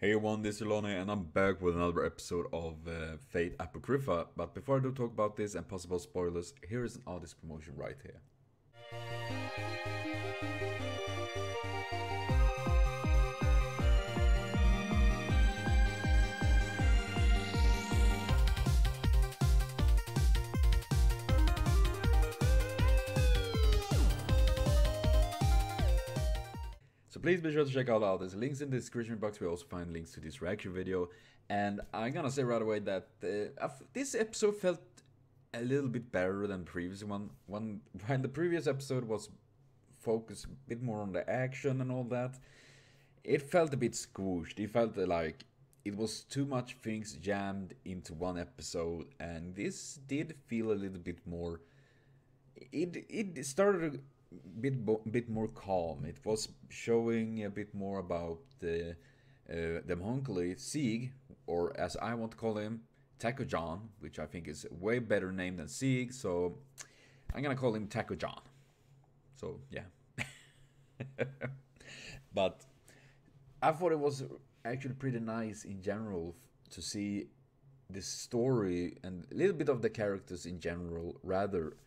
Hey everyone, this is Lonnie and I'm back with another episode of Fate Apocrypha. But before I do talk about this and possible spoilers, here is an artist promotion right here. So please be sure to check out all these links in the description box. We also find links to this reaction video. And I'm gonna say right away that this episode felt a little bit better than the previous one. While the previous episode was focused a bit more on the action and all that, it felt a bit squished. It felt like it was too much things jammed into one episode, and this did feel a little bit more. It started bit more calm. It was showing a bit more about the homunculi Sieg, or as I want to call him, Taco John, which I think is a way better name than Sieg. So I'm gonna call him Taco John. So yeah. But I thought it was actually pretty nice in general to see the story and a little bit of the characters in general, rather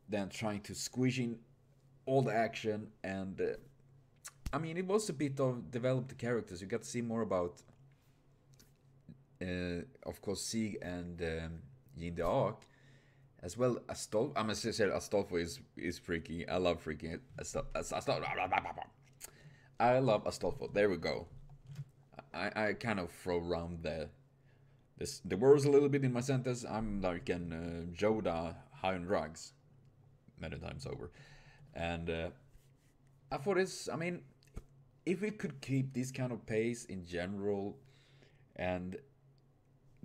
than trying to squish in all the action. And I mean, it was a bit of develop the characters. You got to see more about, of course, Sieg and Yin the Ark, as well as Astolfo. I must say, Astolfo is freaky. I love freaking Astolfo. I love Astolfo. There we go. I kind of throw around the words a little bit in my sentence. I'm like an Yoda high on drugs, many times over. And I thought I mean, if we could keep this kind of pace in general and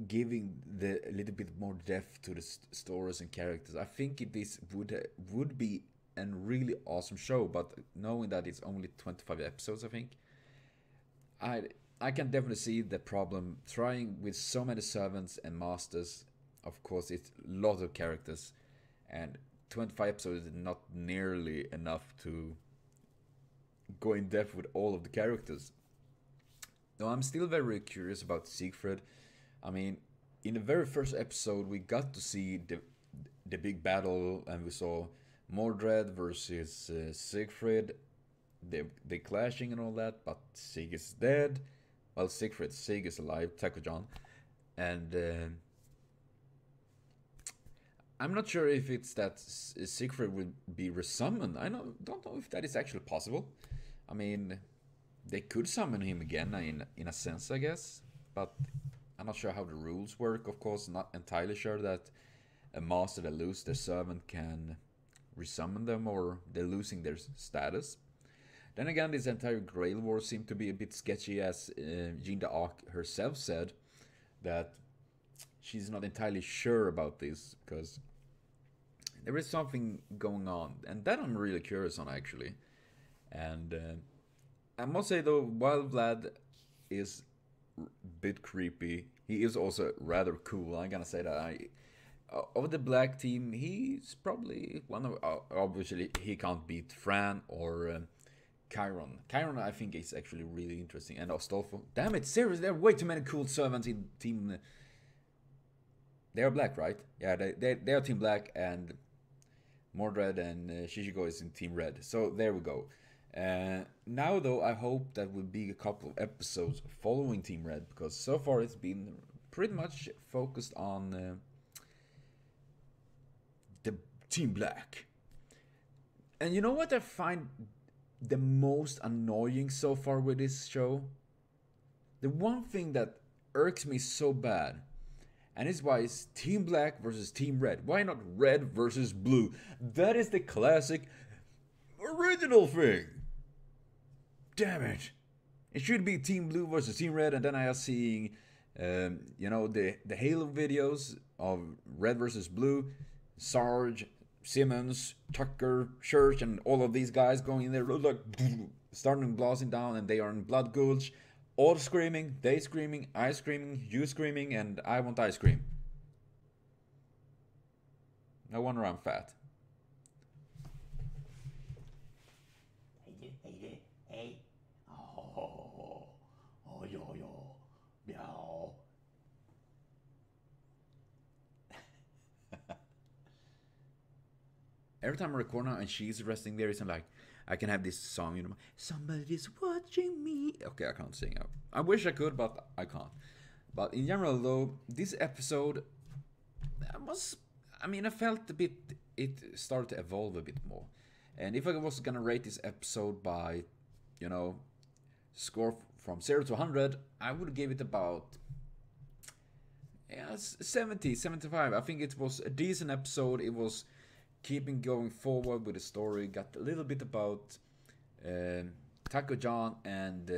giving a little bit more depth to the stories and characters, I think this would be a really awesome show. But knowing that it's only 25 episodes, I think I can definitely see the problem trying with so many servants and masters. Of course, it's a lot of characters, and 25 episodes is not nearly enough to go in depth with all of the characters. Though I'm still very curious about Siegfried. I mean, in the very first episode, we got to see the big battle, and we saw Mordred versus Siegfried. They clashing and all that, but Sieg is dead. Well, Sieg is alive, Taco John, and I'm not sure if it's that Siegfried will be resummoned. I don't know if that is actually possible. I mean, they could summon him again in a sense, I guess, but I'm not sure how the rules work. Of course, not entirely sure that a master that loses their servant can resummon them, or they're losing their status. Then again, this entire Grail War seemed to be a bit sketchy, as Jean d'Arc herself said that she's not entirely sure about this, because there is something going on, and that I'm really curious on, actually. And I must say though, while Vlad is a bit creepy, he is also rather cool. I'm gonna say that of the black team, he's probably one of, obviously he can't beat Fran or Chiron. Chiron, I think, is actually really interesting. And Astolfo. Damn it, seriously, there are way too many cool servants in Team. They are black, right? Yeah, they are Team Black, and Mordred and Shishiko is in Team Red. So there we go. Now, though, I hope that will be a couple of episodes following Team Red, because so far it's been pretty much focused on the Team Black. And you know what I find the most annoying so far with this show? The one thing that irks me so bad, and it's why it's Team Black versus Team Red. Why not Red versus Blue? That is the classic original thing. Damn it. It should be Team Blue versus Team Red, and then I am seeing, you know, the Halo videos of Red versus Blue, Sarge, Simmons, Tucker, Church, and all of these guys going in there, like, starting blasting down, and they are in Blood Gulch, all screaming, they screaming, I screaming, you screaming, and I want ice cream. No wonder I'm fat. Hey. Oh, yo. Meow. Every time I record now and she's resting there, it's like I can have this song, you know, somebody's watching me. Okay, I can't sing out. I wish I could, but I can't. But in general, though, this episode was, I mean, I felt a bit, it started to evolve a bit more. And if I was gonna rate this episode by, you know, score from 0 to 100, I would give it about 70, 75. I think it was a decent episode. It was keeping going forward with the story. Got a little bit about Taco-John and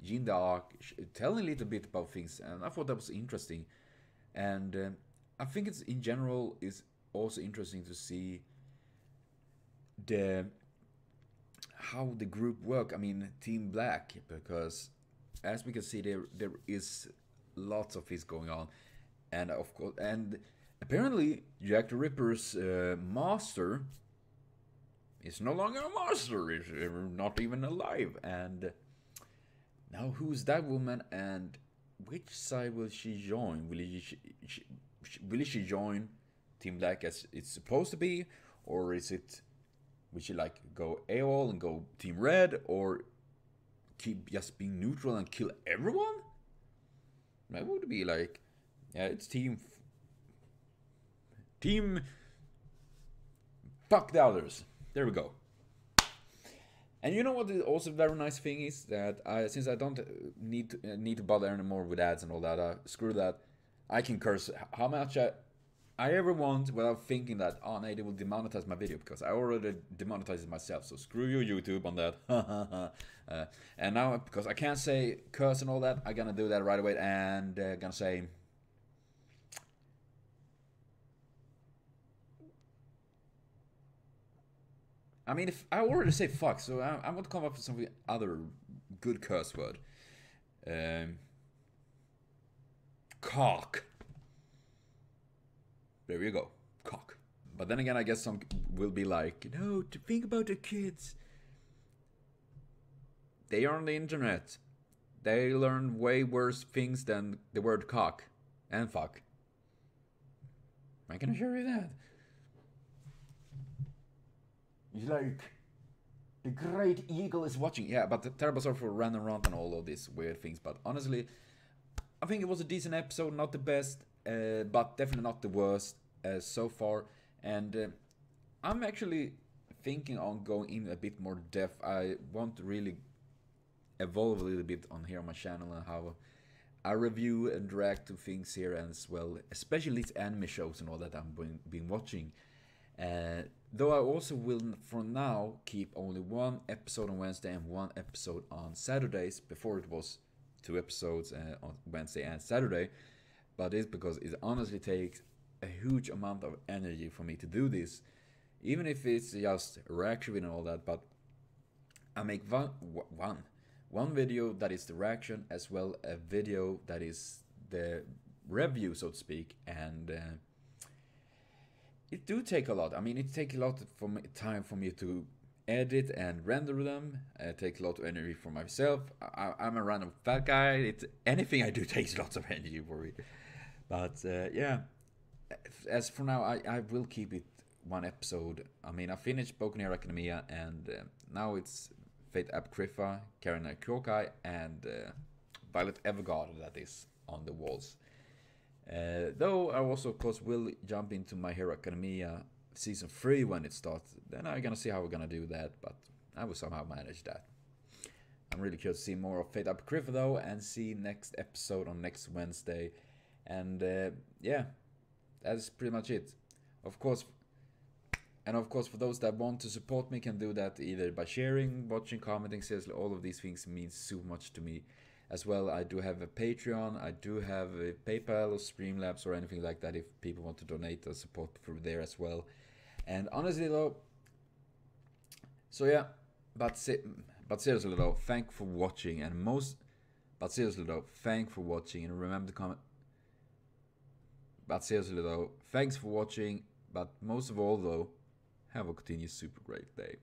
Jin the Ark, telling a little bit about things, and I thought that was interesting. And I think it's in general is also interesting to see the how the group work. I mean, Team Black, because as we can see, there is lots of this going on, and of course, and apparently Jack the Ripper's master is no longer a master. Is not even alive. And now who's that woman, and which side will she join? Will she join Team Black as it's supposed to be, or is it? Will she like go AWOL and go Team Red, or keep just being neutral and kill everyone? That would be like, yeah, it's Team fuck the others. There we go. And you know what is also very nice thing is that since I don't need to bother anymore with ads and all that, screw that. I can curse how much I ever want without thinking that, oh no, they will demonetize my video, because I already demonetized it myself. So screw you, YouTube, on that. And now, because I can't say curse and all that, I'm gonna do that right away, and gonna say, I mean, if I already say fuck, so I want to come up with some other good curse word. Cock. There you go. Cock. But then again, I guess some will be like, no, to think about the kids. They are on the internet. They learn way worse things than the word cock and fuck. I can assure you that. It's like, the great eagle is watching. Yeah, but terrible sorry for random rant and all of these weird things. But honestly, I think it was a decent episode. Not the best, but definitely not the worst so far. And I'm actually thinking on going in a bit more depth. I want to really evolve a little bit on here on my channel and how I review and react to things here as well, especially these anime shows and all that I've been watching. Though I also will, for now, keep only one episode on Wednesday and one episode on Saturdays. Before it was 2 episodes on Wednesday and Saturday. But it's because it honestly takes a huge amount of energy for me to do this. Even if it's just a reaction and all that. But I make one video that is the reaction, as well a video that is the review, so to speak. And it do take a lot. I mean, it takes a lot of time for me to edit and render them. It takes a lot of energy for myself. I'm a random fat guy. Anything I do takes lots of energy for me. But yeah, as for now, I will keep it one episode. I mean, I finished Boku no Hero Academia, and now it's Fate Apocrypha, Karen Kyokai, and Violet Evergarden that is on the walls. Though I also, of course, will jump into My Hero Academia Season 3 when it starts. Then I'm gonna see how we're gonna do that, but I will somehow manage that. I'm really curious to see more of Fate Apocrypha though, and see next episode on next Wednesday. And yeah, that's pretty much it. Of course, for those that want to support me, can do that either by sharing, watching, commenting. Seriously, all of these things mean so much to me. As well, I do have a Patreon, I do have a PayPal or Streamlabs or anything like that if people want to donate or support through there as well. And honestly though, so yeah, but seriously though, thank for watching, and thank for watching, and remember to comment. But seriously though, thanks for watching, but most of all though, have a continued super great day.